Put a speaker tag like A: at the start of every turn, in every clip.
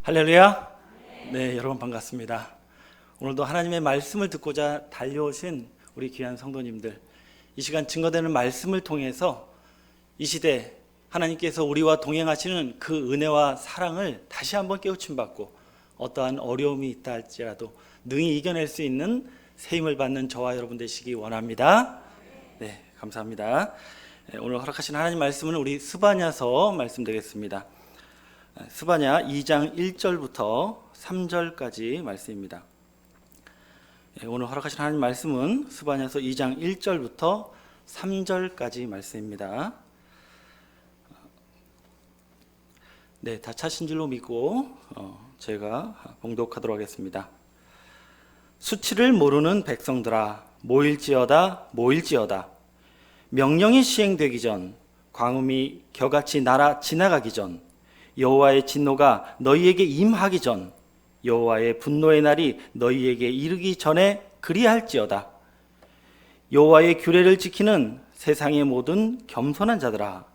A: 할렐루야. 네, 여러분 반갑습니다. 오늘도 하나님의 말씀을 듣고자 달려오신 우리 귀한 성도님들, 이 시간 증거되는 말씀을 통해서 이 시대 하나님께서 우리와 동행하시는 그 은혜와 사랑을 다시 한번 깨우침 받고 어떠한 어려움이 있다 할지라도 능히 이겨낼 수 있는 새 힘을 받는 저와 여러분 되시기 원합니다. 네, 감사합니다. 오늘 허락하신 하나님 말씀은 우리 스바냐서 말씀드리겠습니다. 스바냐 2장 1절부터 3절까지 말씀입니다. 오늘 허락하신 하나님 말씀은 스바냐서 2장 1절부터 3절까지 말씀입니다. 네, 다 차신 줄로 믿고 제가 봉독하도록 하겠습니다. 수치를 모르는 백성들아, 모일지어다 모일지어다. 명령이 시행되기 전, 광음이 겨같이 날아 지나가기 전, 여호와의 진노가 너희에게 임하기 전, 여호와의 분노의 날이 너희에게 이르기 전에 그리할지어다. 여호와의 규례를 지키는 세상의 모든 겸손한 자들아,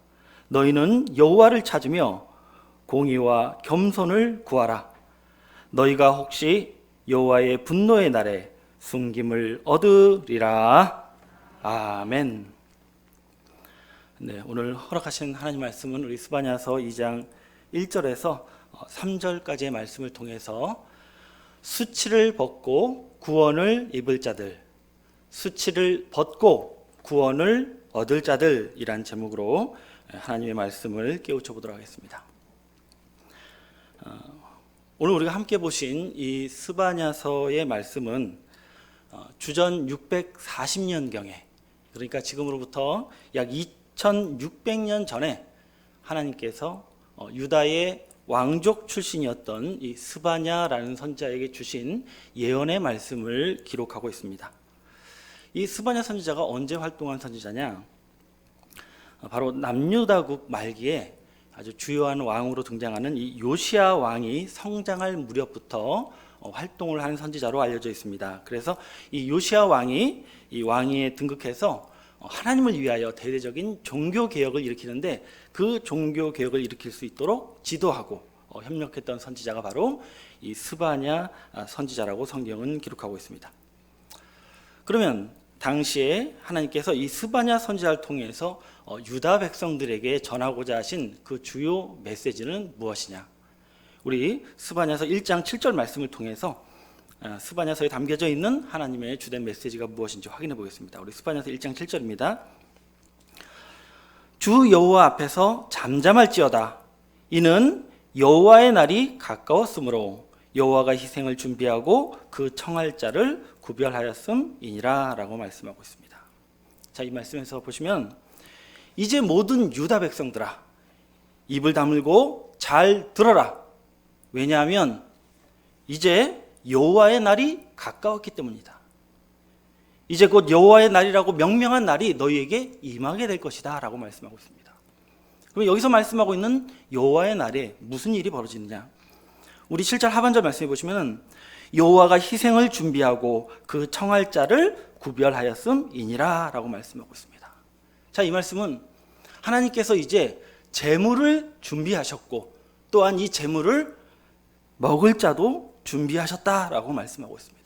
A: 너희는 여호와를 찾으며 공의와 겸손을 구하라. 너희가 혹시 여호와의 분노의 날에 숨김을 얻으리라. 아멘. 네, 오늘 허락하신 하나님 말씀은 우리 스바냐서 2장 1절에서 3절까지의 말씀을 통해서 수치를 벗고 구원을 입을 자들, 수치를 벗고 구원을 얻을 자들이란 제목으로 하나님의 말씀을 깨우쳐 보도록 하겠습니다. 오늘 우리가 함께 보신 이 스바냐서의 말씀은 주전 640년경에, 그러니까 지금으로부터 약 2600년 전에 하나님께서 유다의 왕족 출신이었던 이 스바냐라는 선지자에게 주신 예언의 말씀을 기록하고 있습니다. 이 스바냐 선지자가 언제 활동한 선지자냐? 바로 남유다국 말기에 아주 주요한 왕으로 등장하는 이 요시야 왕이 성장할 무렵부터 활동을 한 선지자로 알려져 있습니다. 그래서 이 요시야 왕이 이 왕위에 등극해서 하나님을 위하여 대대적인 종교 개혁을 일으키는데, 그 종교 개혁을 일으킬 수 있도록 지도하고 협력했던 선지자가 바로 이 스바냐 선지자라고 성경은 기록하고 있습니다. 그러면 당시에 하나님께서 이 스바냐 선지자를 통해서 유다 백성들에게 전하고자 하신 그 주요 메시지는 무엇이냐? 우리 스바냐서 1장 7절 말씀을 통해서 스바냐서에 담겨져 있는 하나님의 주된 메시지가 무엇인지 확인해 보겠습니다. 우리 스바냐서 1장 7절입니다. 주 여호와 앞에서 잠잠할지어다. 이는 여호와의 날이 가까웠으므로 여호와가 희생을 준비하고 그 청할 자를 구별하였음이니라 라고 말씀하고 있습니다. 자, 이 말씀에서 보시면 이제 모든 유다 백성들아, 입을 다물고 잘 들어라. 왜냐하면 이제 여호와의 날이 가까웠기 때문이다. 이제 곧 여호와의 날이라고 명명한 날이 너희에게 임하게 될 것이다 라고 말씀하고 있습니다. 그럼 여기서 말씀하고 있는 여호와의 날에 무슨 일이 벌어지느냐? 우리 7절 하반절 말씀해 보시면 여호와가 희생을 준비하고 그 청할 자를 구별하였음이니라 라고 말씀하고 있습니다. 자, 이 말씀은 하나님께서 이제 제물을 준비하셨고 또한 이 제물을 먹을 자도 준비하셨다라고 말씀하고 있습니다.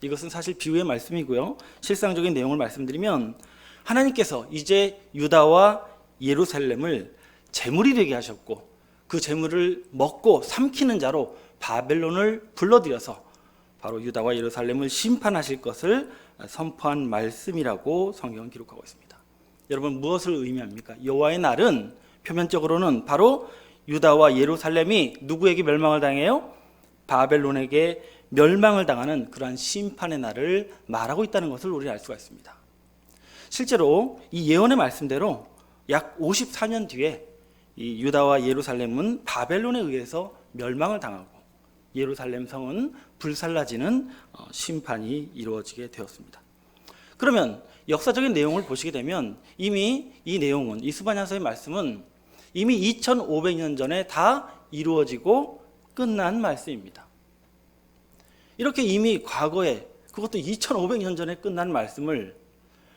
A: 이것은 사실 비유의 말씀이고요. 실상적인 내용을 말씀드리면 하나님께서 이제 유다와 예루살렘을 제물이 되게 하셨고 그 제물을 먹고 삼키는 자로 바벨론을 불러들여서 바로 유다와 예루살렘을 심판하실 것을 선포한 말씀이라고 성경은 기록하고 있습니다. 여러분, 무엇을 의미합니까? 여호와의 날은 표면적으로는 바로 유다와 예루살렘이 누구에게 멸망을 당해요? 바벨론에게 멸망을 당하는 그러한 심판의 날을 말하고 있다는 것을 우리는 알 수가 있습니다. 실제로 이 예언의 말씀대로 약 54년 뒤에 이 유다와 예루살렘은 바벨론에 의해서 멸망을 당하고 예루살렘 성은 불살라지는 심판이 이루어지게 되었습니다. 그러면 역사적인 내용을 보시게 되면 이미 이 내용은, 이 스바냐서의 말씀은 이미 2500년 전에 다 이루어지고 끝난 말씀입니다. 이렇게 이미 과거에, 그것도 2500년 전에 끝난 말씀을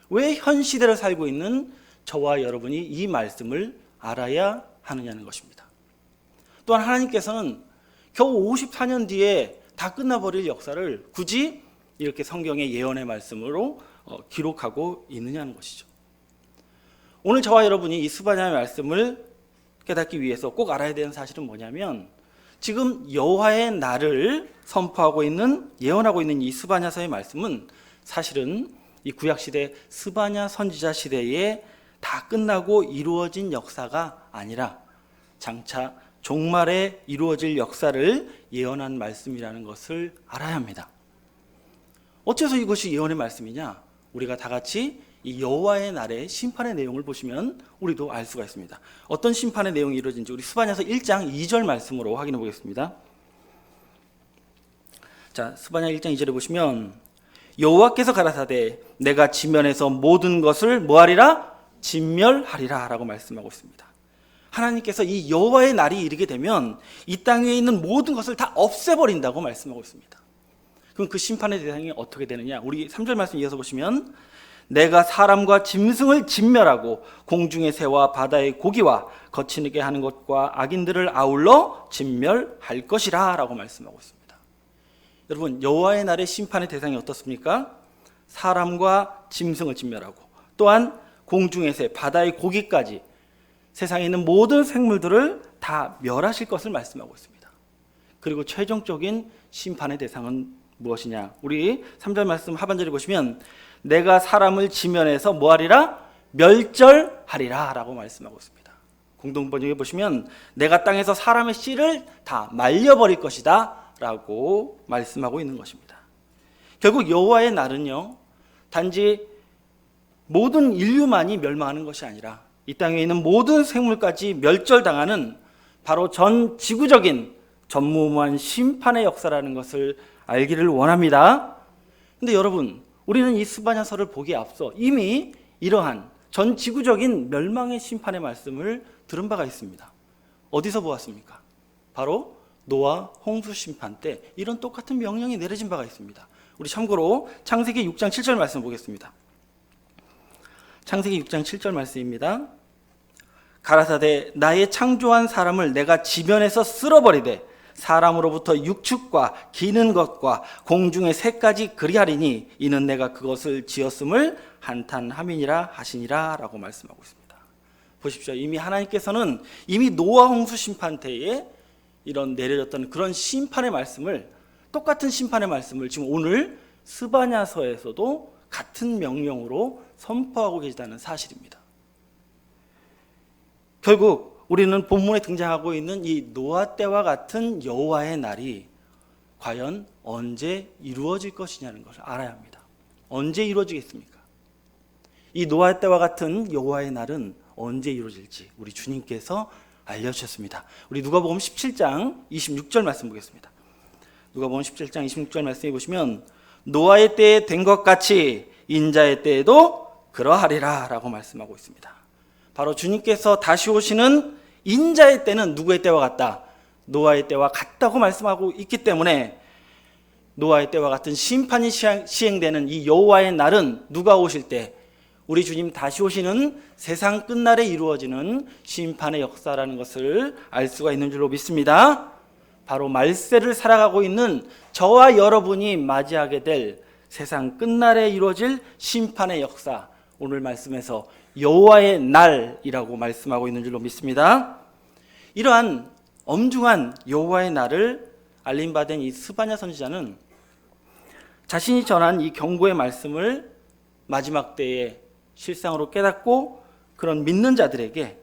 A: 왜 현 시대를 살고 있는 저와 여러분이 이 말씀을 알아야 하느냐는 것입니다. 또한 하나님께서는 겨우 54년 뒤에 다 끝나버릴 역사를 굳이 이렇게 성경의 예언의 말씀으로 기록하고 있느냐는 것이죠. 오늘 저와 여러분이 이 스바냐의 말씀을 깨닫기 위해서 꼭 알아야 되는 사실은 뭐냐면, 지금 여호와의 날을 선포하고 있는, 예언하고 있는 이 스바냐서의 말씀은 사실은 이 구약시대 스바냐 선지자 시대에 다 끝나고 이루어진 역사가 아니라 장차 종말에 이루어질 역사를 예언한 말씀이라는 것을 알아야 합니다. 어째서 이것이 예언의 말씀이냐? 우리가 다 같이 이 여호와의 날의 심판의 내용을 보시면 우리도 알 수가 있습니다. 어떤 심판의 내용이 이루어진지 우리 스바냐서 1장 2절 말씀으로 확인해 보겠습니다. 자, 스바냐 1장 2절에 보시면 여호와께서 가라사대 내가 지면에서 모든 것을 뭐하리라? 진멸하리라 라고 말씀하고 있습니다. 하나님께서 이 여호와의 날이 이르게 되면 이 땅 위에 있는 모든 것을 다 없애버린다고 말씀하고 있습니다. 그럼 그 심판의 대상이 어떻게 되느냐? 우리 3절 말씀 이어서 보시면 내가 사람과 짐승을 진멸하고 공중의 새와 바다의 고기와 거치게 하는 것과 악인들을 아울러 진멸할 것이라 라고 말씀하고 있습니다. 여러분, 여호와의 날의 심판의 대상이 어떻습니까? 사람과 짐승을 진멸하고 또한 공중의 새, 바다의 고기까지 세상에 있는 모든 생물들을 다 멸하실 것을 말씀하고 있습니다. 그리고 최종적인 심판의 대상은 무엇이냐? 우리 3절 말씀 하반절에 보시면 내가 사람을 지면에서 뭐하리라? 멸절하리라 라고 말씀하고 있습니다. 공동번역에 보시면 내가 땅에서 사람의 씨를 다 말려버릴 것이다 라고 말씀하고 있는 것입니다. 결국 여호와의 날은요, 단지 모든 인류만이 멸망하는 것이 아니라 이 땅에 있는 모든 생물까지 멸절당하는 바로 전 지구적인 전무후무한 심판의 역사라는 것을 알기를 원합니다. 근데 여러분, 우리는 이 스바냐서를 보기에 앞서 이미 이러한 전 지구적인 멸망의 심판의 말씀을 들은 바가 있습니다. 어디서 보았습니까? 바로 노아 홍수 심판 때 이런 똑같은 명령이 내려진 바가 있습니다. 우리 참고로 창세기 6장 7절 말씀 보겠습니다. 창세기 6장 7절 말씀입니다. 가라사대 나의 창조한 사람을 내가 지면에서 쓸어버리되 사람으로부터 육축과 기는 것과 공중의 새까지 그리하리니 이는 내가 그것을 지었음을 한탄함이니라 하시니라 라고 말씀하고 있습니다. 보십시오. 이미 하나님께서는 이미 노아 홍수 심판 때에 이런 내려졌던 그런 심판의 말씀을, 똑같은 심판의 말씀을 지금 오늘 스바냐서에서도 같은 명령으로 선포하고 계시다는 사실입니다. 결국 우리는 본문에 등장하고 있는 이 노아 때와 같은 여호와의 날이 과연 언제 이루어질 것이냐는 것을 알아야 합니다. 언제 이루어지겠습니까? 이 노아 때와 같은 여호와의 날은 언제 이루어질지 우리 주님께서 알려주셨습니다. 우리 누가복음 17장 26절 말씀 보겠습니다. 누가복음 17장 26절 말씀해 보시면 노아의 때에 된 것 같이 인자의 때에도 그러하리라 라고 말씀하고 있습니다. 바로 주님께서 다시 오시는 인자의 때는 누구의 때와 같다? 노아의 때와 같다고 말씀하고 있기 때문에 노아의 때와 같은 심판이 시행되는 이 여호와의 날은 누가 오실 때? 우리 주님 다시 오시는 세상 끝날에 이루어지는 심판의 역사라는 것을 알 수가 있는 줄로 믿습니다. 바로 말세를 살아가고 있는 저와 여러분이 맞이하게 될 세상 끝날에 이루어질 심판의 역사, 오늘 말씀에서 여호와의 날이라고 말씀하고 있는 줄로 믿습니다. 이러한 엄중한 여호와의 날을 알림받은 이 스바냐 선지자는 자신이 전한 이 경고의 말씀을 마지막 때에 실상으로 깨닫고 그런 믿는 자들에게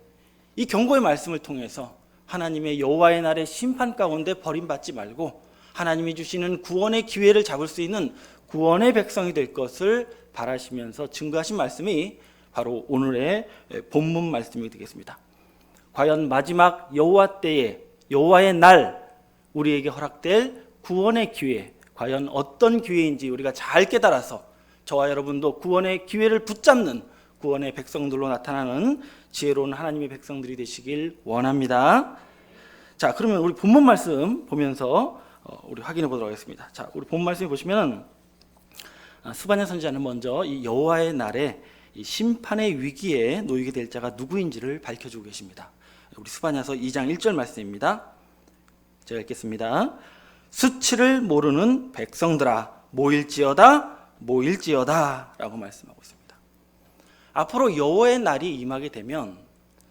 A: 이 경고의 말씀을 통해서 하나님의 여호와의 날의 심판 가운데 버림받지 말고 하나님이 주시는 구원의 기회를 잡을 수 있는 구원의 백성이 될 것을 바라시면서 증거하신 말씀이 바로 오늘의 본문 말씀이 되겠습니다. 과연 마지막 여호와 때에 여호와의 날 우리에게 허락될 구원의 기회, 과연 어떤 기회인지 우리가 잘 깨달아서 저와 여러분도 구원의 기회를 붙잡는 구원의 백성들로 나타나는 지혜로운 하나님의 백성들이 되시길 원합니다. 자, 그러면 우리 본문 말씀 보면서 우리 확인해 보도록 하겠습니다. 자, 우리 본문 말씀 보시면 스바냐 선지자는 먼저 이 여호와의 날에 이 심판의 위기에 놓이게 될 자가 누구인지를 밝혀주고 계십니다. 우리 스바냐서 2장 1절 말씀입니다. 제가 읽겠습니다. 수치를 모르는 백성들아 모일지어다 모일지어다 라고 말씀하고 있습니다. 앞으로 여호와의 날이 임하게 되면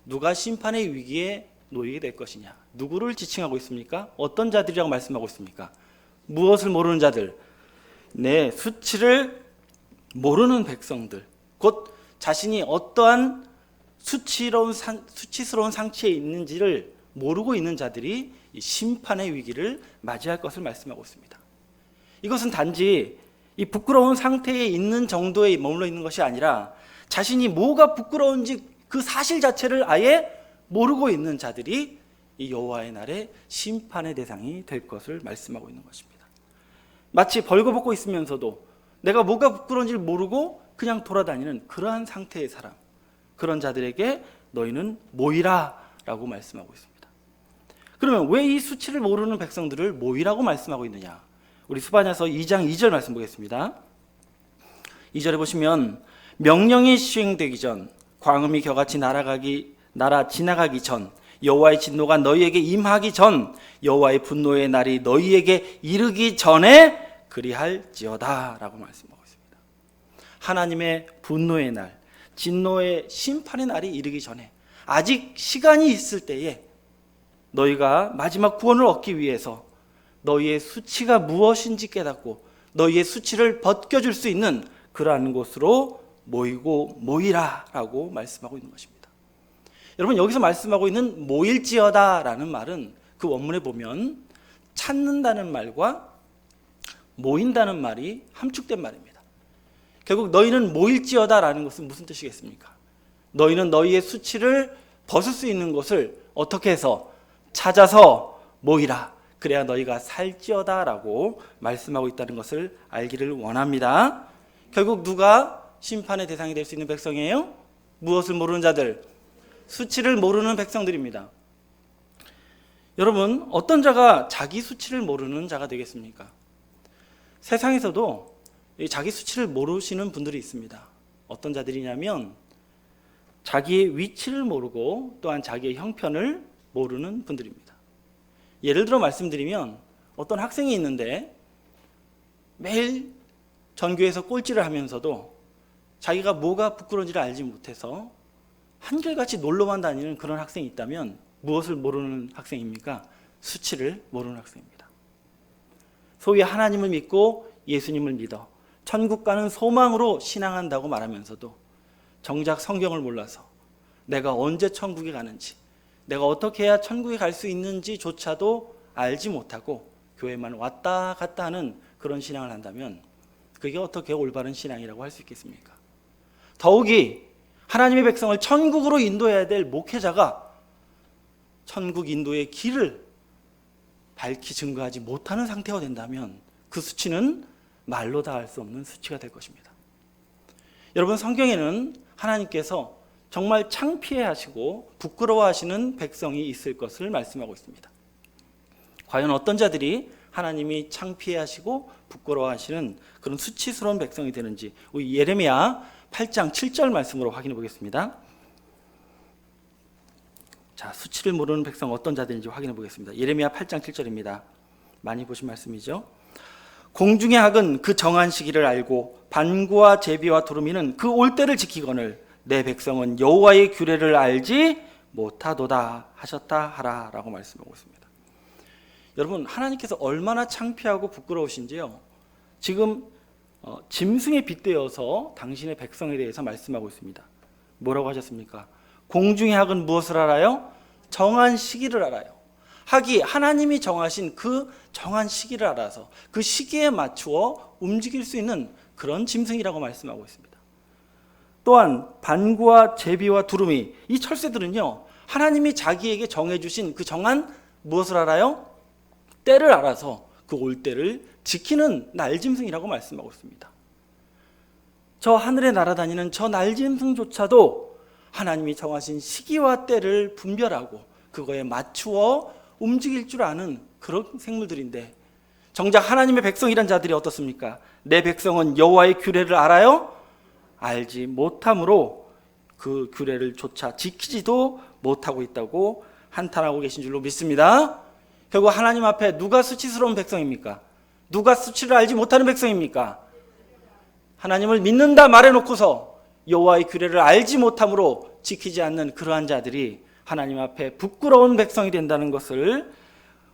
A: 누가 심판의 위기에 놓이게 될 것이냐, 누구를 지칭하고 있습니까? 어떤 자들이라고 말씀하고 있습니까? 무엇을 모르는 자들, 네, 수치를 모르는 백성들, 곧 자신이 어떠한 수치스러운 상태에 있는지를 모르고 있는 자들이 이 심판의 위기를 맞이할 것을 말씀하고 있습니다. 이것은 단지 이 부끄러운 상태에 있는 정도에 머물러 있는 것이 아니라 자신이 뭐가 부끄러운지 그 사실 자체를 아예 모르고 있는 자들이 이 여호와의 날에 심판의 대상이 될 것을 말씀하고 있는 것입니다. 마치 벌거벗고 있으면서도 내가 뭐가 부끄러운지를 모르고 그냥 돌아다니는 그러한 상태의 사람, 그런 자들에게 너희는 모이라 라고 말씀하고 있습니다. 그러면 왜 이 수치를 모르는 백성들을 모이라고 말씀하고 있느냐? 우리 스바냐서 2장 2절 말씀 보겠습니다. 2절에 보시면 명령이 시행되기 전, 광음이 겨같이 날아 지나가기 전, 여호와의 진노가 너희에게 임하기 전, 여호와의 분노의 날이 너희에게 이르기 전에 그리할지어다 라고 말씀하고 있습니다. 하나님의 분노의 날, 진노의 심판의 날이 이르기 전에, 아직 시간이 있을 때에 너희가 마지막 구원을 얻기 위해서 너희의 수치가 무엇인지 깨닫고 너희의 수치를 벗겨줄 수 있는 그러한 곳으로 모이라 라고 말씀하고 있는 것입니다. 여러분, 여기서 말씀하고 있는 모일지어다 라는 말은 그 원문에 보면 찾는다는 말과 모인다는 말이 함축된 말입니다. 결국 너희는 모일지어다 라는 것은 무슨 뜻이겠습니까? 너희는 너희의 수치를 벗을 수 있는 곳을 어떻게 해서 찾아서 모이라, 그래야 너희가 살지어다 라고 말씀하고 있다는 것을 알기를 원합니다. 결국 누가 심판의 대상이 될 수 있는 백성이에요? 무엇을 모르는 자들, 수치를 모르는 백성들입니다. 여러분, 어떤 자가 자기 수치를 모르는 자가 되겠습니까? 세상에서도 자기 수치를 모르시는 분들이 있습니다. 어떤 자들이냐면 자기의 위치를 모르고 또한 자기의 형편을 모르는 분들입니다. 예를 들어 말씀드리면 어떤 학생이 있는데 매일 전교에서 꼴찌를 하면서도 자기가 뭐가 부끄러운지를 알지 못해서 한결같이 놀러만 다니는 그런 학생이 있다면 무엇을 모르는 학생입니까? 수치를 모르는 학생입니다. 소위 하나님을 믿고 예수님을 믿어 천국 가는 소망으로 신앙한다고 말하면서도 정작 성경을 몰라서 내가 언제 천국에 가는지, 내가 어떻게 해야 천국에 갈 수 있는지조차도 알지 못하고 교회만 왔다 갔다 하는 그런 신앙을 한다면 그게 어떻게 올바른 신앙이라고 할 수 있겠습니까? 더욱이 하나님의 백성을 천국으로 인도해야 될 목회자가 천국 인도의 길을 밝히 증거하지 못하는 상태가 된다면 그 수치는 말로 다 할 수 없는 수치가 될 것입니다. 여러분, 성경에는 하나님께서 정말 창피해하시고 부끄러워하시는 백성이 있을 것을 말씀하고 있습니다. 과연 어떤 자들이 하나님이 창피해하시고 부끄러워하시는 그런 수치스러운 백성이 되는지 우리 예레미야 8장 7절 말씀으로 확인해 보겠습니다. 자, 수치를 모르는 백성 어떤 자들인지 확인해 보겠습니다. 예레미야 8장 7절입니다. 많이 보신 말씀이죠. 공중의 학은 그 정한 시기를 알고 반구와 제비와 두루미는 그 올 때를 지키거늘 내 백성은 여호와의 규례를 알지 못하도다 하셨다 하라 라고 말씀하고 있습니다. 여러분, 하나님께서 얼마나 창피하고 부끄러우신지요, 지금 짐승에 빗대어서 당신의 백성에 대해서 말씀하고 있습니다. 뭐라고 하셨습니까? 공중의 학은 무엇을 알아요? 정한 시기를 알아요. 학이 하나님이 정하신 그 정한 시기를 알아서 그 시기에 맞추어 움직일 수 있는 그런 짐승이라고 말씀하고 있습니다. 또한 반구와 제비와 두루미, 이 철새들은요, 하나님이 자기에게 정해주신 그 정한 무엇을 알아요? 때를 알아서 그 올 때를 지키는 날짐승이라고 말씀하고 있습니다. 저 하늘에 날아다니는 저 날짐승조차도 하나님이 정하신 시기와 때를 분별하고 그거에 맞추어 움직일 줄 아는 그런 생물들인데, 정작 하나님의 백성이란 자들이 어떻습니까? 내 백성은 여호와의 규례를 알아요? 알지 못함으로 그 규례를 조차 지키지도 못하고 있다고 한탄하고 계신 줄로 믿습니다. 결국 하나님 앞에 누가 수치스러운 백성입니까? 누가 수치를 알지 못하는 백성입니까? 하나님을 믿는다 말해놓고서 여호와의 규례를 알지 못함으로 지키지 않는 그러한 자들이 하나님 앞에 부끄러운 백성이 된다는 것을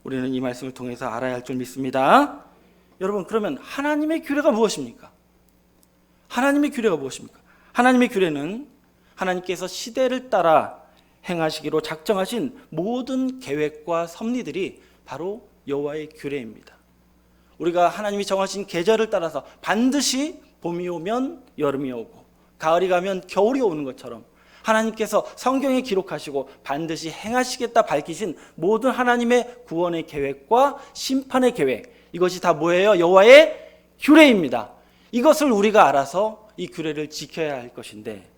A: 우리는 이 말씀을 통해서 알아야 할 줄 믿습니다. 여러분, 그러면 하나님의 규례가 무엇입니까? 하나님의 규례가 무엇입니까? 하나님의 규례는 하나님께서 시대를 따라 행하시기로 작정하신 모든 계획과 섭리들이 바로 여호와의 규례입니다. 우리가 하나님이 정하신 계절을 따라서 반드시 봄이 오면 여름이 오고 가을이 가면 겨울이 오는 것처럼 하나님께서 성경에 기록하시고 반드시 행하시겠다 밝히신 모든 하나님의 구원의 계획과 심판의 계획, 이것이 다 뭐예요? 여호와의 규례입니다. 이것을 우리가 알아서 이 규례를 지켜야 할 것인데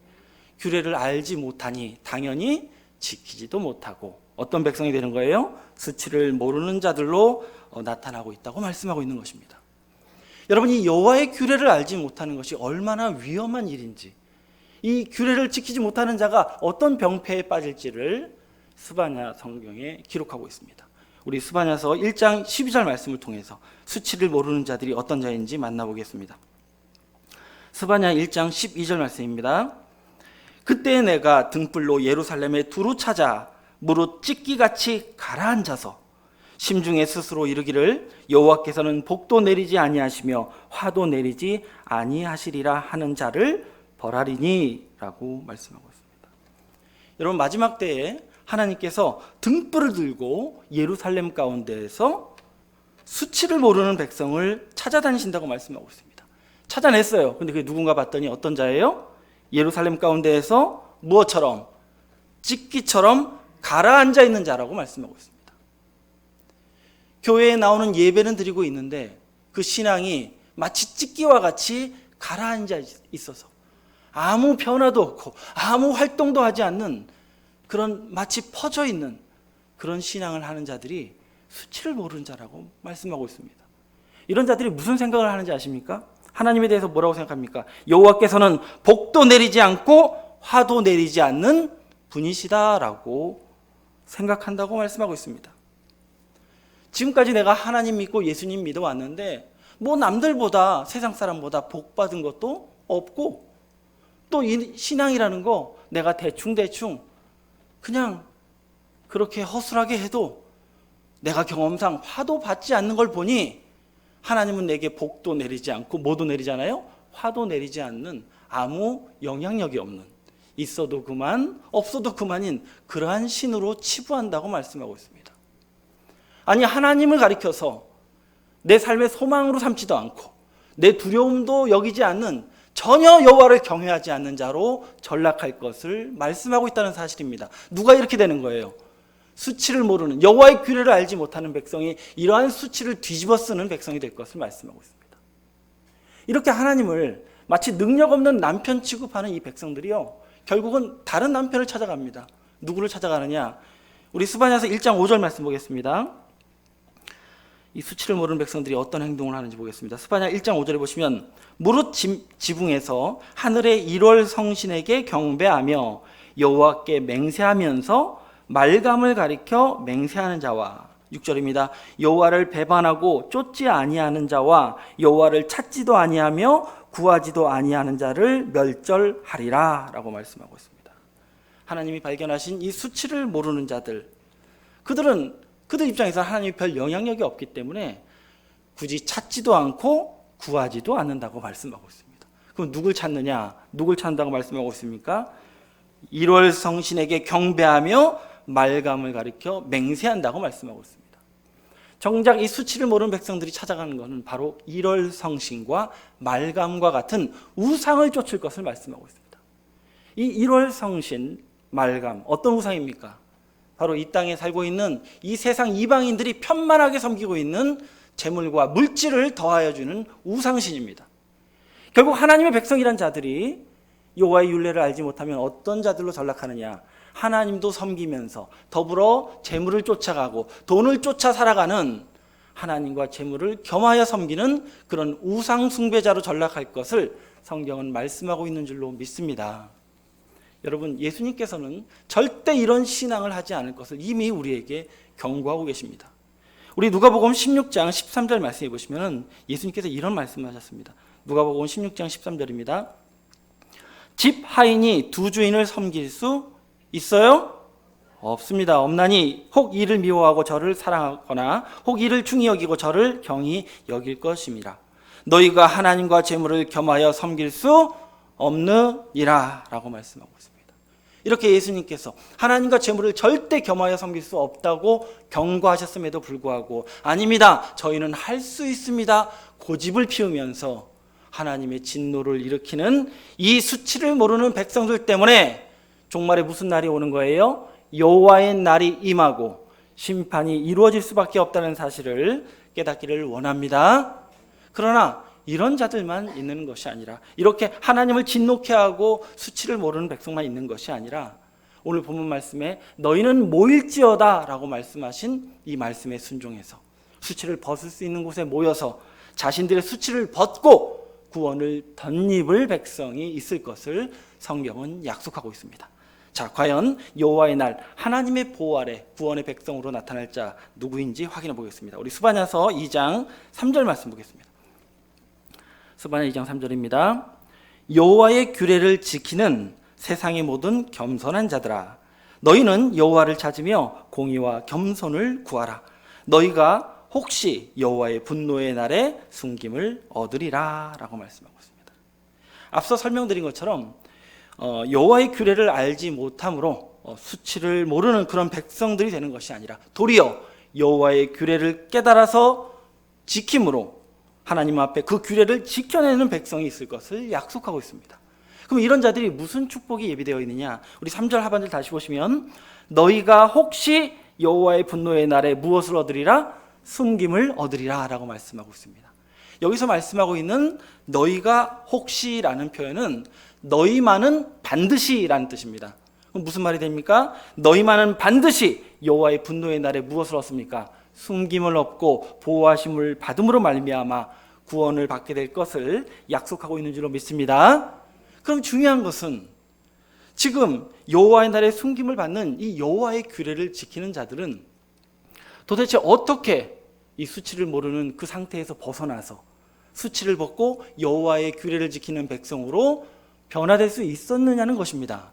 A: 규례를 알지 못하니 당연히 지키지도 못하고 어떤 백성이 되는 거예요? 수치를 모르는 자들로 나타나고 있다고 말씀하고 있는 것입니다. 여러분, 이 여호와의 규례를 알지 못하는 것이 얼마나 위험한 일인지, 이 규례를 지키지 못하는 자가 어떤 병폐에 빠질지를 스바냐 성경에 기록하고 있습니다. 우리 스바냐서 1장 12절 말씀을 통해서 수치를 모르는 자들이 어떤 자인지 만나보겠습니다. 스바냐 1장 12절 말씀입니다. 그때 내가 등불로 예루살렘에 두루 찾아 무릇 찢기같이 가라앉아서 심중에 스스로 이르기를 여호와께서는 복도 내리지 아니하시며 화도 내리지 아니하시리라 하는 자를 벌하리니 라고 말씀하고 있습니다. 여러분, 마지막 때에 하나님께서 등불을 들고 예루살렘 가운데에서 수치를 모르는 백성을 찾아다니신다고 말씀하고 있습니다. 찾아냈어요. 근데 그게 누군가 봤더니 어떤 자예요? 예루살렘 가운데에서 무엇처럼? 찢기처럼 가라앉아 있는 자라고 말씀하고 있습니다. 교회에 나오는 예배는 드리고 있는데 그 신앙이 마치 찢기와 같이 가라앉아 있어서 아무 변화도 없고 아무 활동도 하지 않는 그런 마치 퍼져 있는 그런 신앙을 하는 자들이 수치를 모르는 자라고 말씀하고 있습니다. 이런 자들이 무슨 생각을 하는지 아십니까? 하나님에 대해서 뭐라고 생각합니까? 여호와께서는 복도 내리지 않고 화도 내리지 않는 분이시다라고 생각한다고 말씀하고 있습니다. 지금까지 내가 하나님 믿고 예수님 믿어왔는데 뭐 남들보다 세상 사람보다 복 받은 것도 없고 또 이 신앙이라는 거 내가 대충 그냥 그렇게 허술하게 해도 내가 경험상 화도 받지 않는 걸 보니 하나님은 내게 복도 내리지 않고 뭐도 내리잖아요? 화도 내리지 않는 아무 영향력이 없는, 있어도 그만 없어도 그만인 그러한 신으로 치부한다고 말씀하고 있습니다. 아니, 하나님을 가리켜서 내 삶의 소망으로 삼지도 않고 내 두려움도 여기지 않는 전혀 여호와를 경외하지 않는 자로 전락할 것을 말씀하고 있다는 사실입니다. 누가 이렇게 되는 거예요? 수치를 모르는, 여호와의 규례를 알지 못하는 백성이 이러한 수치를 뒤집어 쓰는 백성이 될 것을 말씀하고 있습니다. 이렇게 하나님을 마치 능력 없는 남편 취급하는 이 백성들이요, 결국은 다른 남편을 찾아갑니다. 누구를 찾아가느냐? 우리 스바냐서 1장 5절 말씀 보겠습니다. 이 수치를 모르는 백성들이 어떤 행동을 하는지 보겠습니다. 스바냐 1장 5절에 보시면 무릇 지붕에서 하늘의 1월 성신에게 경배하며 여호와께 맹세하면서 말감을 가리켜 맹세하는 자와, 6절입니다. 여호와를 배반하고 쫓지 아니하는 자와 여호와를 찾지도 아니하며 구하지도 아니하는 자를 멸절하리라 라고 말씀하고 있습니다. 하나님이 발견하신 이 수치를 모르는 자들, 그들 입장에서 하나님이 별 영향력이 없기 때문에 굳이 찾지도 않고 구하지도 않는다고 말씀하고 있습니다. 그럼 누굴 찾느냐? 누굴 찾는다고 말씀하고 있습니까? 1월 성신에게 경배하며 말감을 가리켜 맹세한다고 말씀하고 있습니다. 정작 이 수치를 모르는 백성들이 찾아가는 것은 바로 1월 성신과 말감과 같은 우상을 쫓을 것을 말씀하고 있습니다. 이 1월 성신, 말감, 어떤 우상입니까? 바로 이 땅에 살고 있는 이 세상 이방인들이 편만하게 섬기고 있는 재물과 물질을 더하여 주는 우상신입니다. 결국 하나님의 백성이란 자들이 여호와의 율례를 알지 못하면 어떤 자들로 전락하느냐? 하나님도 섬기면서 더불어 재물을 쫓아가고 돈을 쫓아 살아가는, 하나님과 재물을 겸하여 섬기는 그런 우상 숭배자로 전락할 것을 성경은 말씀하고 있는 줄로 믿습니다. 여러분, 예수님께서는 절대 이런 신앙을 하지 않을 것을 이미 우리에게 경고하고 계십니다. 우리 누가복음 16장 13절 말씀해 보시면 예수님께서 이런 말씀하셨습니다. 누가복음 16장 13절입니다. 집 하인이 두 주인을 섬길 수 있어요? 없습니다. 없나니 혹 이를 미워하고 저를 사랑하거나 혹 이를 중히 여기고 저를 경히 여길 것임이라. 너희가 하나님과 재물을 겸하여 섬길 수 없느니라 라고 말씀하고 있습니다. 이렇게 예수님께서 하나님과 재물을 절대 겸하여 섬길 수 없다고 경고하셨음에도 불구하고 아닙니다, 저희는 할 수 있습니다, 고집을 피우면서 하나님의 진노를 일으키는 이 수치를 모르는 백성들 때문에 종말에 무슨 날이 오는 거예요? 여호와의 날이 임하고 심판이 이루어질 수밖에 없다는 사실을 깨닫기를 원합니다. 그러나 이런 자들만 있는 것이 아니라, 이렇게 하나님을 진노케 하고 수치를 모르는 백성만 있는 것이 아니라, 오늘 본문 말씀에 너희는 모일지어다 라고 말씀하신 이 말씀에 순종해서 수치를 벗을 수 있는 곳에 모여서 자신들의 수치를 벗고 구원을 덧입을 백성이 있을 것을 성경은 약속하고 있습니다. 자, 과연 여호와의 날 하나님의 보호 아래 구원의 백성으로 나타날 자 누구인지 확인해 보겠습니다. 우리 스바냐서 2장 3절 말씀 보겠습니다. 스바냐 2장 3절입니다. 여호와의 규례를 지키는 세상의 모든 겸손한 자들아, 너희는 여호와를 찾으며 공의와 겸손을 구하라. 너희가 혹시 여호와의 분노의 날에 숨김을 얻으리라 라고 말씀하고 있습니다. 앞서 설명드린 것처럼 여호와의 규례를 알지 못함으로 수치를 모르는 그런 백성들이 되는 것이 아니라 도리어 여호와의 규례를 깨달아서 지킴으로 하나님 앞에 그 규례를 지켜내는 백성이 있을 것을 약속하고 있습니다. 그럼 이런 자들이 무슨 축복이 예비되어 있느냐? 우리 3절 하반절 다시 보시면 너희가 혹시 여호와의 분노의 날에 무엇을 얻으리라? 숨김을 얻으리라 라고 말씀하고 있습니다. 여기서 말씀하고 있는 너희가 혹시라는 표현은 너희만은 반드시라는 뜻입니다. 그럼 무슨 말이 됩니까? 너희만은 반드시 여호와의 분노의 날에 무엇을 얻습니까? 숨김을 얻고 보호하심을 받음으로 말미암아 구원을 받게 될 것을 약속하고 있는 줄로 믿습니다. 그럼 중요한 것은 지금 여호와의 날에 숨김을 받는 이 여호와의 규례를 지키는 자들은 도대체 어떻게 이 수치를 모르는 그 상태에서 벗어나서 수치를 벗고 여호와의 규례를 지키는 백성으로 변화될 수 있었느냐는 것입니다.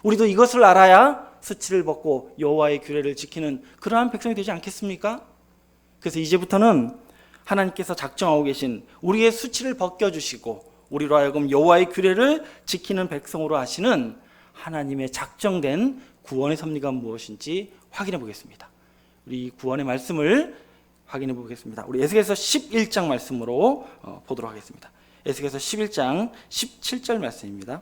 A: 우리도 이것을 알아야 수치를 벗고 여호와의 규례를 지키는 그러한 백성이 되지 않겠습니까? 그래서 이제부터는 하나님께서 작정하고 계신 우리의 수치를 벗겨주시고 우리로 하여금 여호와의 규례를 지키는 백성으로 하시는 하나님의 작정된 구원의 섭리가 무엇인지 확인해 보겠습니다. 우리 구원의 말씀을 확인해 보겠습니다. 우리 에스겔서 11장 말씀으로 보도록 하겠습니다. 에스겔서 11장 17절 말씀입니다.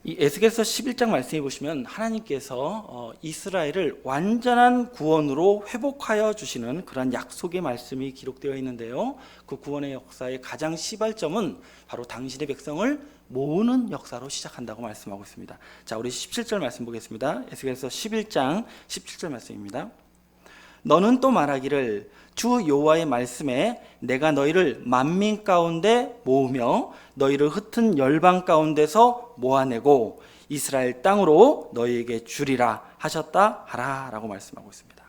A: 이 에스겔서 11장 말씀해 보시면 하나님께서 이스라엘을 완전한 구원으로 회복하여 주시는 그런 약속의 말씀이 기록되어 있는데요, 그 구원의 역사의 가장 시발점은 바로 당신의 백성을 모으는 역사로 시작한다고 말씀하고 있습니다. 자, 우리 17절 말씀 보겠습니다. 에스겔서 11장 17절 말씀입니다. 너는 또 말하기를 주 여호와의 말씀에 내가 너희를 만민 가운데 모으며 너희를 흩은 열방 가운데서 모아내고 이스라엘 땅으로 너희에게 주리라 하셨다 하라 라고 말씀하고 있습니다.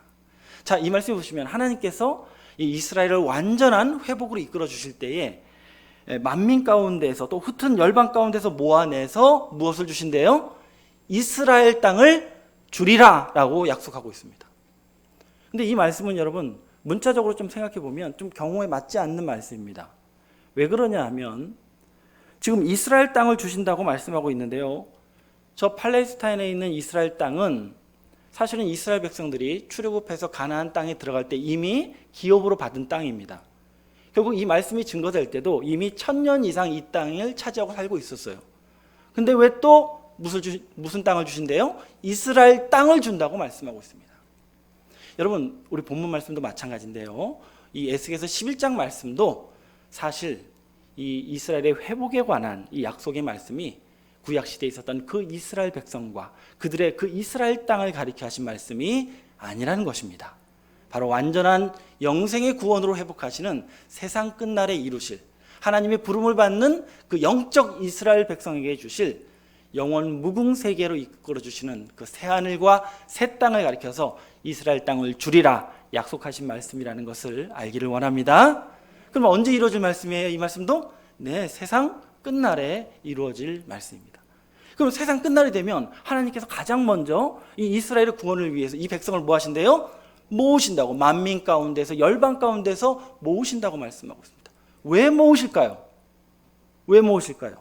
A: 자, 이 말씀 보시면 하나님께서 이 이스라엘을 완전한 회복으로 이끌어 주실 때에 만민 가운데서 또 흩은 열방 가운데서 모아내서 무엇을 주신대요? 이스라엘 땅을 주리라 라고 약속하고 있습니다. 근데 이 말씀은 여러분 문자적으로 좀 생각해 보면 좀 경우에 맞지 않는 말씀입니다. 왜 그러냐 하면 지금 이스라엘 땅을 주신다고 말씀하고 있는데요, 저 팔레스타인에 있는 이스라엘 땅은 사실은 이스라엘 백성들이 출애굽해서 가나안 땅에 들어갈 때 이미 기업으로 받은 땅입니다. 결국 이 말씀이 증거될 때도 이미 1000년 이상 이 땅을 차지하고 살고 있었어요. 근데 왜 또 무슨 땅을 주신대요? 이스라엘 땅을 준다고 말씀하고 있습니다. 여러분, 우리 본문 말씀도 마찬가지인데요, 이 에스겔서 11장 말씀도 사실 이 이스라엘의 회복에 관한 이 약속의 말씀이 구약시대에 있었던 그 이스라엘 백성과 그들의 그 이스라엘 땅을 가리켜 하신 말씀이 아니라는 것입니다. 바로 완전한 영생의 구원으로 회복하시는 세상 끝날에 이루실 하나님의 부름을 받는 그 영적 이스라엘 백성에게 주실 영원 무궁 세계로 이끌어 주시는 그 새 하늘과 새 땅을 가리켜서 이스라엘 땅을 주리라 약속하신 말씀이라는 것을 알기를 원합니다. 그럼 언제 이루어질 말씀이에요? 이 말씀도 네, 세상 끝날에 이루어질 말씀입니다. 그럼 세상 끝날이 되면 하나님께서 가장 먼저 이 이스라엘의 구원을 위해서 이 백성을 뭐 하신대요? 모으신다고. 만민 가운데서, 열방 가운데서 모으신다고 말씀하고 있습니다. 왜 모으실까요? 왜 모으실까요?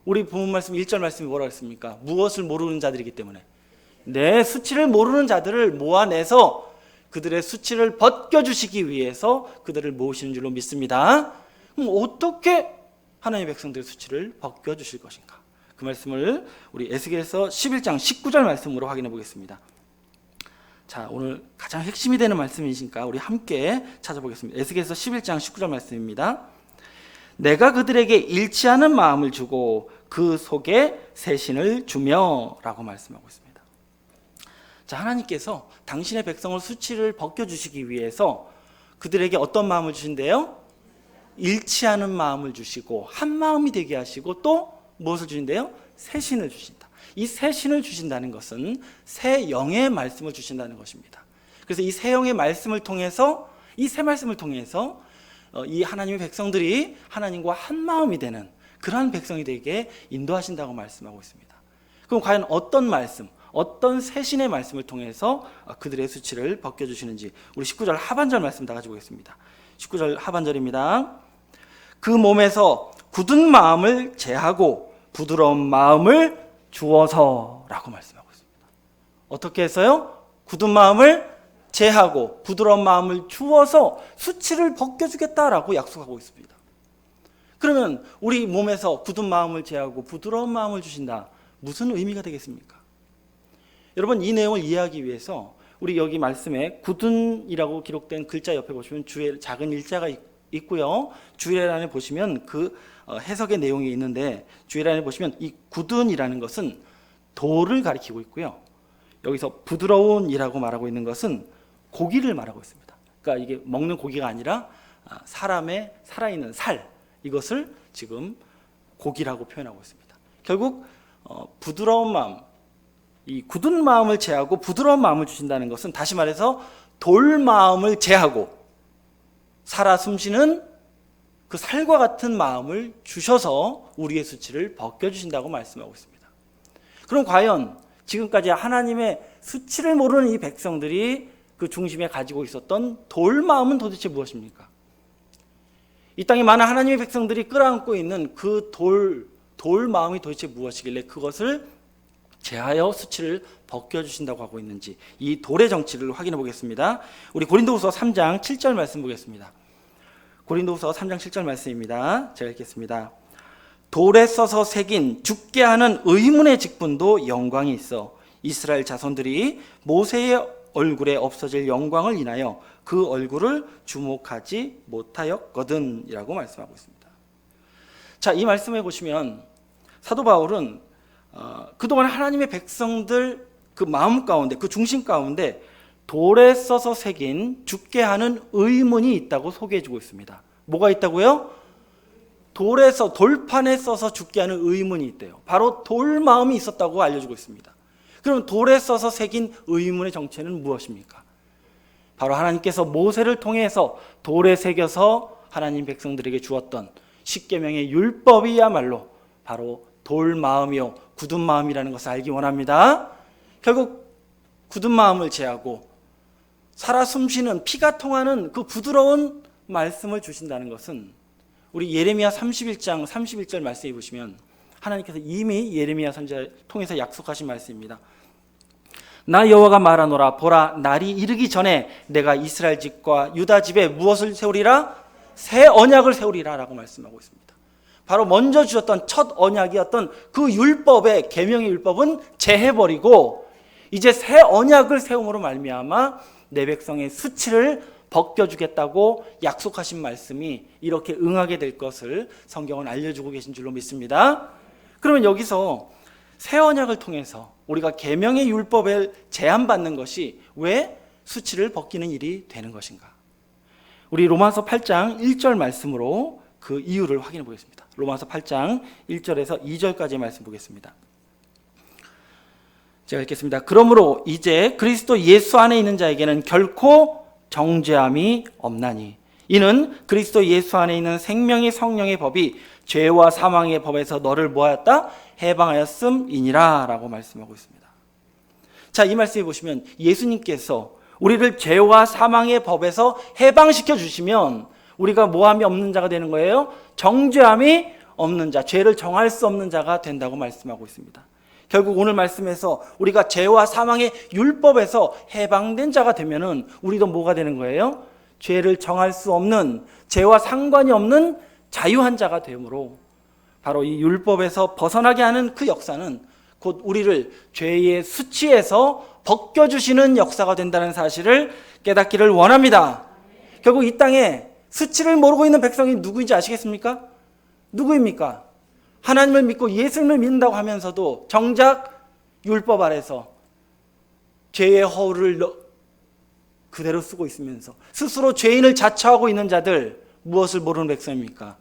A: 우리 본문 말씀 1절 말씀이 뭐라고 했습니까? 무엇을 모르는 자들이기 때문에. 네, 수치를 모르는 자들을 모아내서 그들의 수치를 벗겨주시기 위해서 그들을 모으시는 줄로 믿습니다. 그럼 어떻게 하나님의 백성들의 수치를 벗겨주실 것인가? 그 말씀을 우리 에스겔서 11장 19절 말씀으로 확인해 보겠습니다. 자, 오늘 가장 핵심이 되는 말씀이니까 우리 함께 찾아보겠습니다. 에스겔서 11장 19절 말씀입니다. 내가 그들에게 잃지 않은 마음을 주고 그 속에 새 신을 주며 라고 말씀하고 있습니다. 자, 하나님께서 당신의 백성을 수치를 벗겨주시기 위해서 그들에게 어떤 마음을 주신대요? 잃지 않은 마음을 주시고 한 마음이 되게 하시고 또 무엇을 주신대요? 새 신을 주신다. 이 새 신을 주신다는 것은 새 영의 말씀을 주신다는 것입니다. 그래서 이 새 영의 말씀을 통해서 이 새 말씀을 통해서 이 하나님의 백성들이 하나님과 한 마음이 되는 그러한 백성이 되게 인도하신다고 말씀하고 있습니다. 그럼 과연 어떤 말씀, 어떤 새 신의 말씀을 통해서 그들의 수치를 벗겨주시는지 우리 19절 하반절 말씀 다 가지고 오겠습니다. 19절 하반절입니다. 그 몸에서 굳은 마음을 제하고 부드러운 마음을 주어서 라고 말씀하고 있습니다. 어떻게 해서요? 굳은 마음을 제하고 부드러운 마음을 주어서 수치를 벗겨주겠다라고 약속하고 있습니다. 그러면 우리 몸에서 굳은 마음을 제하고 부드러운 마음을 주신다. 무슨 의미가 되겠습니까? 여러분, 이 내용을 이해하기 위해서 우리 여기 말씀에 굳은이라고 기록된 글자 옆에 보시면 주의 작은 일자가 있고요. 주의란에 보시면 그 해석의 내용이 있는데 주의란에 보시면 이 굳은이라는 것은 돌을 가리키고 있고요. 여기서 부드러운이라고 말하고 있는 것은 고기를 말하고 있습니다. 그러니까 이게 먹는 고기가 아니라 사람의 살아있는 살, 이것을 지금 고기라고 표현하고 있습니다. 결국 부드러운 마음, 이 굳은 마음을 제하고 부드러운 마음을 주신다는 것은 다시 말해서 돌 마음을 제하고 살아 숨쉬는 그 살과 같은 마음을 주셔서 우리의 수치를 벗겨주신다고 말씀하고 있습니다. 그럼 과연 지금까지 하나님의 수치를 모르는 이 백성들이 그 중심에 가지고 있었던 돌 마음은 도대체 무엇입니까? 이 땅에 많은 하나님의 백성들이 끌어안고 있는 그 돌 마음이 도대체 무엇이길래 그것을 제하여 수치를 벗겨주신다고 하고 있는지 이 돌의 정치를 확인해 보겠습니다. 우리 고린도후서 3장 7절 말씀 보겠습니다. 고린도후서 3장 7절 말씀입니다. 제가 읽겠습니다. 돌에 써서 새긴 죽게 하는 의문의 직분도 영광이 있어 이스라엘 자손들이 모세의 얼굴에 없어질 영광을 인하여 그 얼굴을 주목하지 못하였거든 이라고 말씀하고 있습니다. 자, 이 말씀에 보시면 사도 바울은 그동안 하나님의 백성들 그 마음 가운데, 그 중심 가운데 돌에 써서 새긴 죽게 하는 의문이 있다고 소개해주고 있습니다. 뭐가 있다고요? 돌판에 써서 죽게 하는 의문이 있대요. 바로 돌 마음이 있었다고 알려주고 있습니다. 그럼 돌에 써서 새긴 의문의 정체는 무엇입니까? 바로 하나님께서 모세를 통해서 돌에 새겨서 하나님 백성들에게 주었던 십계명의 율법이야말로 바로 돌 마음이요 굳은 마음이라는 것을 알기 원합니다. 결국 굳은 마음을 제하고 살아 숨쉬는 피가 통하는 그 부드러운 말씀을 주신다는 것은 우리 예레미야 31장 31절 말씀에 보시면 하나님께서 이미 예레미야 선지자를 통해서 약속하신 말씀입니다. 나 여호와가 말하노라 보라 날이 이르기 전에 내가 이스라엘 집과 유다 집에 무엇을 세우리라? 새 언약을 세우리라 라고 말씀하고 있습니다. 바로 먼저 주셨던 첫 언약이었던 그 율법의 계명의 율법은 제해버리고 이제 새 언약을 세움으로 말미암아 내 백성의 수치를 벗겨주겠다고 약속하신 말씀이 이렇게 응하게 될 것을 성경은 알려주고 계신 줄로 믿습니다. 그러면 여기서 새 언약을 통해서 우리가 계명의 율법을 제한받는 것이 왜 수치를 벗기는 일이 되는 것인가? 우리 로마서 8장 1절 말씀으로 그 이유를 확인해 보겠습니다. 로마서 8장 1절에서 2절까지 말씀 보겠습니다. 제가 읽겠습니다. 그러므로 이제 그리스도 예수 안에 있는 자에게는 결코 정죄함이 없나니 이는 그리스도 예수 안에 있는 생명의 성령의 법이 죄와 사망의 법에서 너를 뭐하였다? 해방하였음이니라 라고 말씀하고 있습니다. 자, 이 말씀에 보시면 예수님께서 우리를 죄와 사망의 법에서 해방시켜 주시면 우리가 모함이 없는 자가 되는 거예요. 정죄함이 없는 자, 죄를 정할 수 없는 자가 된다고 말씀하고 있습니다. 결국 오늘 말씀에서 우리가 죄와 사망의 율법에서 해방된 자가 되면은 우리도 뭐가 되는 거예요? 죄를 정할 수 없는, 죄와 상관이 없는 자유한 자가 되므로 바로 이 율법에서 벗어나게 하는 그 역사는 곧 우리를 죄의 수치에서 벗겨주시는 역사가 된다는 사실을 깨닫기를 원합니다. 결국 이 땅에 수치를 모르고 있는 백성이 누구인지 아시겠습니까? 누구입니까? 하나님을 믿고 예수님을 믿는다고 하면서도 정작 율법 아래서 죄의 허울을 그대로 쓰고 있으면서 스스로 죄인을 자처하고 있는 자들, 무엇을 모르는 백성입니까?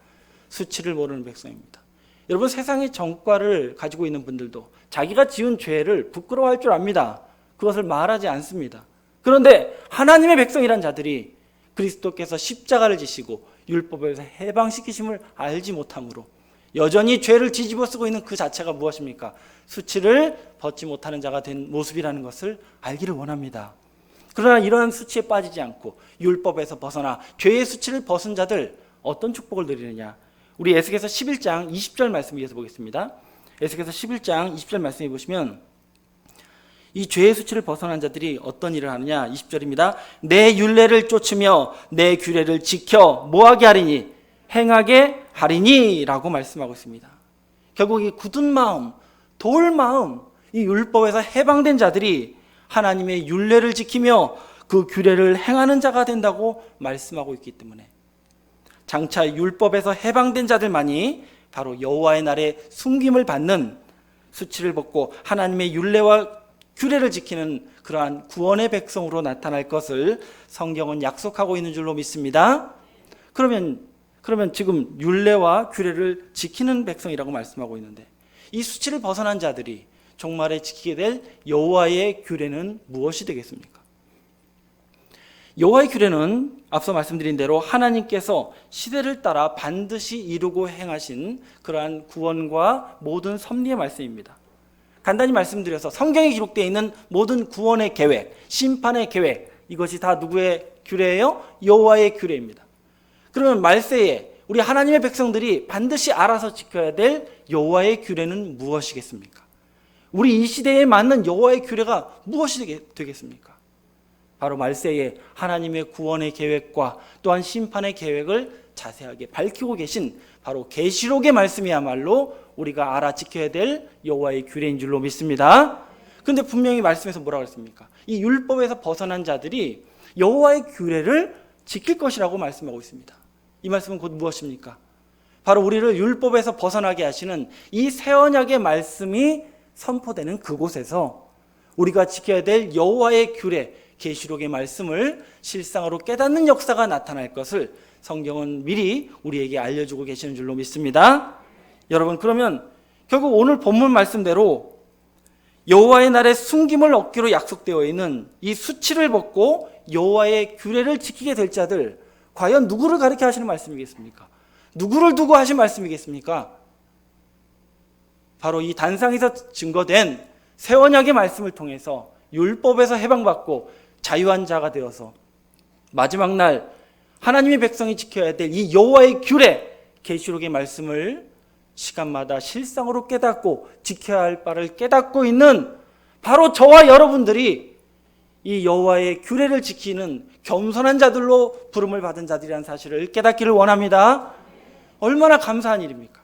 A: 수치를 모르는 백성입니다. 여러분, 세상의 정과를 가지고 있는 분들도 자기가 지은 죄를 부끄러워할 줄 압니다. 그것을 말하지 않습니다. 그런데 하나님의 백성이란 자들이 그리스도께서 십자가를 지시고 율법에서 해방시키심을 알지 못함으로 여전히 죄를 뒤집어 쓰고 있는 그 자체가 무엇입니까? 수치를 벗지 못하는 자가 된 모습이라는 것을 알기를 원합니다. 그러나 이러한 수치에 빠지지 않고 율법에서 벗어나 죄의 수치를 벗은 자들 어떤 축복을 누리느냐? 우리 에스겔서 11장 20절 말씀 위에서 보겠습니다. 에스겔서 11장 20절 말씀해 보시면 이 죄의 수치를 벗어난 자들이 어떤 일을 하느냐? 20절입니다. 내 율례를 쫓으며 내 규례를 지켜 뭐하게 하리니? 행하게 하리니 라고 말씀하고 있습니다. 결국 이 굳은 마음, 돌 마음, 이 율법에서 해방된 자들이 하나님의 율례를 지키며 그 규례를 행하는 자가 된다고 말씀하고 있기 때문에 장차 율법에서 해방된 자들만이 바로 여호와의 날에 숨김을 받는, 수치를 벗고 하나님의 율례와 규례를 지키는 그러한 구원의 백성으로 나타날 것을 성경은 약속하고 있는 줄로 믿습니다. 그러면 지금 율례와 규례를 지키는 백성이라고 말씀하고 있는데 이 수치를 벗어난 자들이 종말에 지키게 될 여호와의 규례는 무엇이 되겠습니까? 여호와의 규례는 앞서 말씀드린 대로 하나님께서 시대를 따라 반드시 이루고 행하신 그러한 구원과 모든 섭리의 말씀입니다. 간단히 말씀드려서 성경에 기록되어 있는 모든 구원의 계획, 심판의 계획, 이것이 다 누구의 규례예요? 여호와의 규례입니다. 그러면 말세에 우리 하나님의 백성들이 반드시 알아서 지켜야 될 여호와의 규례는 무엇이겠습니까? 우리 이 시대에 맞는 여호와의 규례가 무엇이 되겠습니까? 바로 말세에 하나님의 구원의 계획과 또한 심판의 계획을 자세하게 밝히고 계신 바로 계시록의 말씀이야말로 우리가 알아 지켜야 될 여호와의 규례인 줄로 믿습니다. 그런데 분명히 말씀에서 뭐라고 했습니까? 이 율법에서 벗어난 자들이 여호와의 규례를 지킬 것이라고 말씀하고 있습니다. 이 말씀은 곧 무엇입니까? 바로 우리를 율법에서 벗어나게 하시는 이 새 언약의 말씀이 선포되는 그곳에서 우리가 지켜야 될 여호와의 규례, 계시록의 말씀을 실상으로 깨닫는 역사가 나타날 것을 성경은 미리 우리에게 알려주고 계시는 줄로 믿습니다. 여러분, 그러면 결국 오늘 본문 말씀대로 여호와의 날에 숨김을 얻기로 약속되어 있는 이 수치를 벗고 여호와의 규례를 지키게 될 자들, 과연 누구를 가리켜 하시는 말씀이겠습니까? 누구를 두고 하신 말씀이겠습니까? 바로 이 단상에서 증거된 새 언약의 말씀을 통해서 율법에서 해방받고 자유한 자가 되어서 마지막 날 하나님의 백성이 지켜야 될 이 여호와의 규례, 계시록의 말씀을 시간마다 실상으로 깨닫고 지켜야 할 바를 깨닫고 있는 바로 저와 여러분들이 이 여호와의 규례를 지키는 겸손한 자들로 부름을 받은 자들이라는 사실을 깨닫기를 원합니다. 얼마나 감사한 일입니까?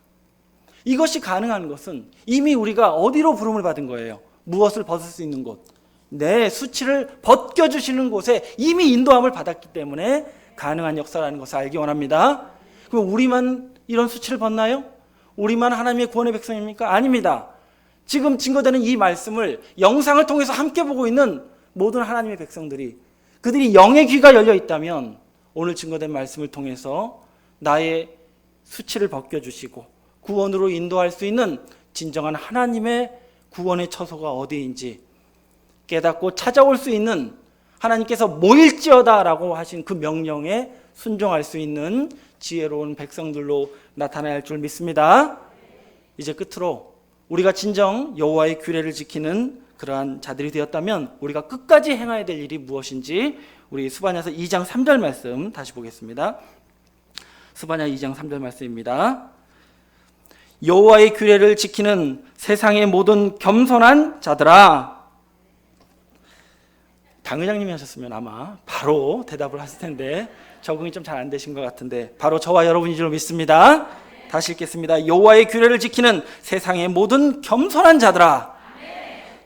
A: 이것이 가능한 것은 이미 우리가 어디로 부름을 받은 거예요? 무엇을 벗을 수 있는 곳? 내 수치를 벗겨주시는 곳에 이미 인도함을 받았기 때문에 가능한 역사라는 것을 알기 원합니다. 그럼 우리만 이런 수치를 벗나요? 우리만 하나님의 구원의 백성입니까? 아닙니다. 지금 증거되는 이 말씀을 영상을 통해서 함께 보고 있는 모든 하나님의 백성들이, 그들이 영의 귀가 열려 있다면 오늘 증거된 말씀을 통해서 나의 수치를 벗겨주시고 구원으로 인도할 수 있는 진정한 하나님의 구원의 처소가 어디인지 깨닫고 찾아올 수 있는, 하나님께서 모일지어다라고 하신 그 명령에 순종할 수 있는 지혜로운 백성들로 나타나야 할 줄 믿습니다. 이제 끝으로 우리가 진정 여호와의 규례를 지키는 그러한 자들이 되었다면 우리가 끝까지 행해야 될 일이 무엇인지 우리 스바냐서 2장 3절 말씀 다시 보겠습니다. 스바냐 2장 3절 말씀입니다. 여호와의 규례를 지키는 세상의 모든 겸손한 자들아. 당 의장님이 하셨으면 아마 바로 대답을 하실 텐데 적응이 좀 잘 안 되신 것 같은데 바로 저와 여러분인 줄 믿습니다. 다시 읽겠습니다. 여호와의 규례를 지키는 세상의 모든 겸손한 자들아,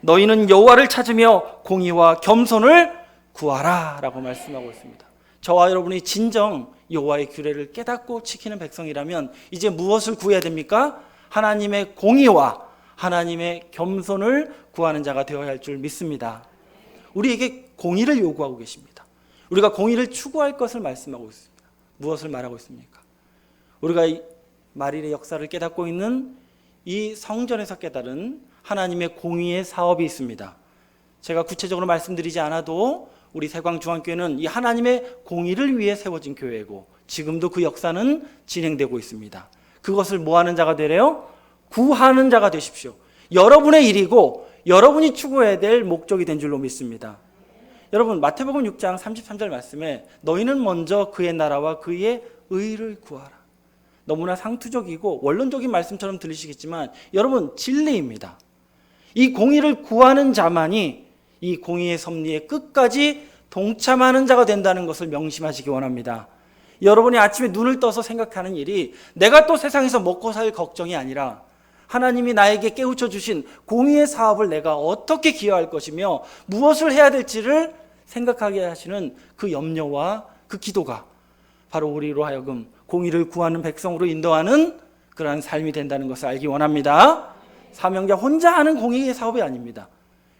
A: 너희는 여호와를 찾으며 공의와 겸손을 구하라 라고 말씀하고 있습니다. 저와 여러분이 진정 여호와의 규례를 깨닫고 지키는 백성이라면 이제 무엇을 구해야 됩니까? 하나님의 공의와 하나님의 겸손을 구하는 자가 되어야 할 줄 믿습니다. 우리에게 공의를 요구하고 계십니다. 우리가 공의를 추구할 것을 말씀하고 있습니다. 무엇을 말하고 있습니까? 우리가 말일의 역사를 깨닫고 있는 이 성전에서 깨달은 하나님의 공의의 사업이 있습니다. 제가 구체적으로 말씀드리지 않아도 우리 세광중앙교회는 이 하나님의 공의를 위해 세워진 교회고 지금도 그 역사는 진행되고 있습니다. 그것을 뭐 하는 자가 되래요? 구하는 자가 되십시오. 여러분의 일이고 여러분이 추구해야 될 목적이 된 줄로 믿습니다. 여러분, 마태복음 6장 33절 말씀에 너희는 먼저 그의 나라와 그의 의를 구하라. 너무나 상투적이고 원론적인 말씀처럼 들리시겠지만 여러분, 진리입니다. 이 공의를 구하는 자만이 이 공의의 섭리에 끝까지 동참하는 자가 된다는 것을 명심하시기 원합니다. 여러분이 아침에 눈을 떠서 생각하는 일이 내가 또 세상에서 먹고 살 걱정이 아니라 하나님이 나에게 깨우쳐 주신 공의의 사업을 내가 어떻게 기여할 것이며 무엇을 해야 될지를 생각하게 하시는 그 염려와 그 기도가 바로 우리로 하여금 공의를 구하는 백성으로 인도하는 그러한 삶이 된다는 것을 알기 원합니다. 사명자 혼자 하는 공의의 사업이 아닙니다.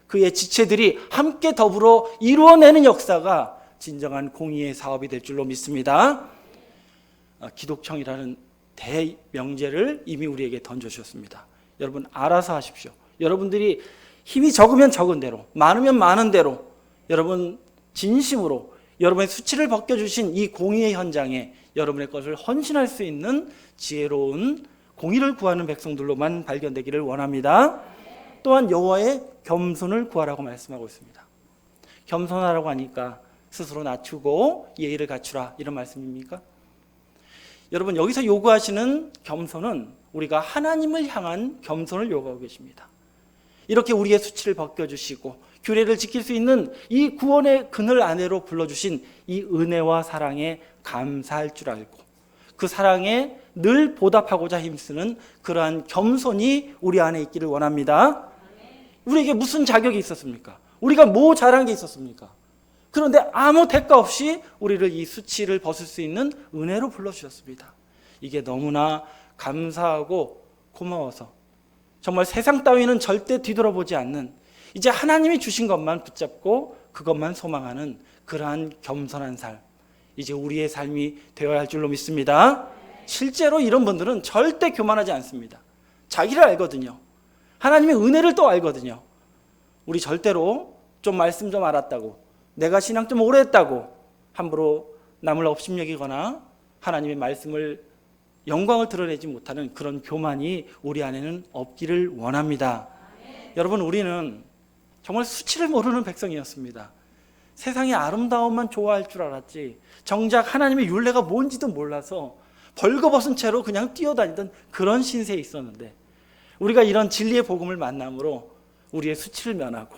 A: 그의 지체들이 함께 더불어 이루어내는 역사가 진정한 공의의 사업이 될 줄로 믿습니다. 기독청이라는 대명제를 이미 우리에게 던져주셨습니다. 여러분, 알아서 하십시오. 여러분들이 힘이 적으면 적은 대로, 많으면 많은 대로 여러분 진심으로 여러분의 수치를 벗겨주신 이 공의의 현장에 여러분의 것을 헌신할 수 있는 지혜로운 공의를 구하는 백성들로만 발견되기를 원합니다. 또한 여호와의 겸손을 구하라고 말씀하고 있습니다. 겸손하라고 하니까 스스로 낮추고 예의를 갖추라 이런 말씀입니까? 여러분, 여기서 요구하시는 겸손은 우리가 하나님을 향한 겸손을 요구하고 계십니다. 이렇게 우리의 수치를 벗겨주시고 규례를 지킬 수 있는 이 구원의 그늘 안으로 불러주신 이 은혜와 사랑에 감사할 줄 알고 그 사랑에 늘 보답하고자 힘쓰는 그러한 겸손이 우리 안에 있기를 원합니다. 우리에게 무슨 자격이 있었습니까? 우리가 뭐 잘한 게 있었습니까? 그런데 아무 대가 없이 우리를 이 수치를 벗을 수 있는 은혜로 불러주셨습니다. 이게 너무나 감사하고 고마워서 정말 세상 따위는 절대 뒤돌아보지 않는, 이제 하나님이 주신 것만 붙잡고 그것만 소망하는 그러한 겸손한 삶, 이제 우리의 삶이 되어야 할 줄로 믿습니다. 실제로 이런 분들은 절대 교만하지 않습니다. 자기를 알거든요. 하나님의 은혜를 또 알거든요. 우리 절대로 좀 말씀 좀 알았다고, 내가 신앙 좀 오래 했다고 함부로 남을 업신여기거나 하나님의 말씀을 영광을 드러내지 못하는 그런 교만이 우리 안에는 없기를 원합니다. 여러분, 우리는 정말 수치를 모르는 백성이었습니다. 세상의 아름다움만 좋아할 줄 알았지 정작 하나님의 율례가 뭔지도 몰라서 벌거벗은 채로 그냥 뛰어다니던 그런 신세에 있었는데 우리가 이런 진리의 복음을 만남으로 우리의 수치를 면하고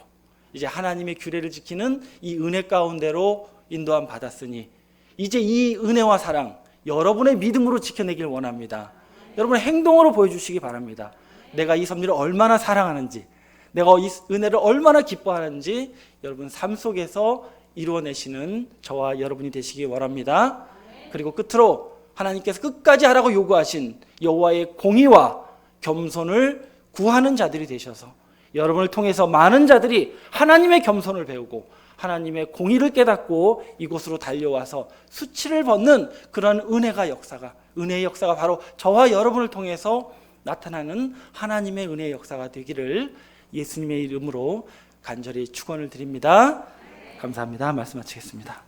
A: 이제 하나님의 규례를 지키는 이 은혜 가운데로 인도함 받았으니 이제 이 은혜와 사랑 여러분의 믿음으로 지켜내길 원합니다. 여러분의 행동으로 보여주시기 바랍니다. 내가 이 섭리를 얼마나 사랑하는지, 내가 이 은혜를 얼마나 기뻐하는지 여러분 삶 속에서 이루어내시는 저와 여러분이 되시기 원합니다. 그리고 끝으로 하나님께서 끝까지 하라고 요구하신 여호와의 공의와 겸손을 구하는 자들이 되셔서 여러분을 통해서 많은 자들이 하나님의 겸손을 배우고 하나님의 공의를 깨닫고 이곳으로 달려와서 수치를 벗는 그런 은혜의 역사가 바로 저와 여러분을 통해서 나타나는 하나님의 은혜의 역사가 되기를 예수님의 이름으로 간절히 축원을 드립니다. 감사합니다. 말씀 마치겠습니다.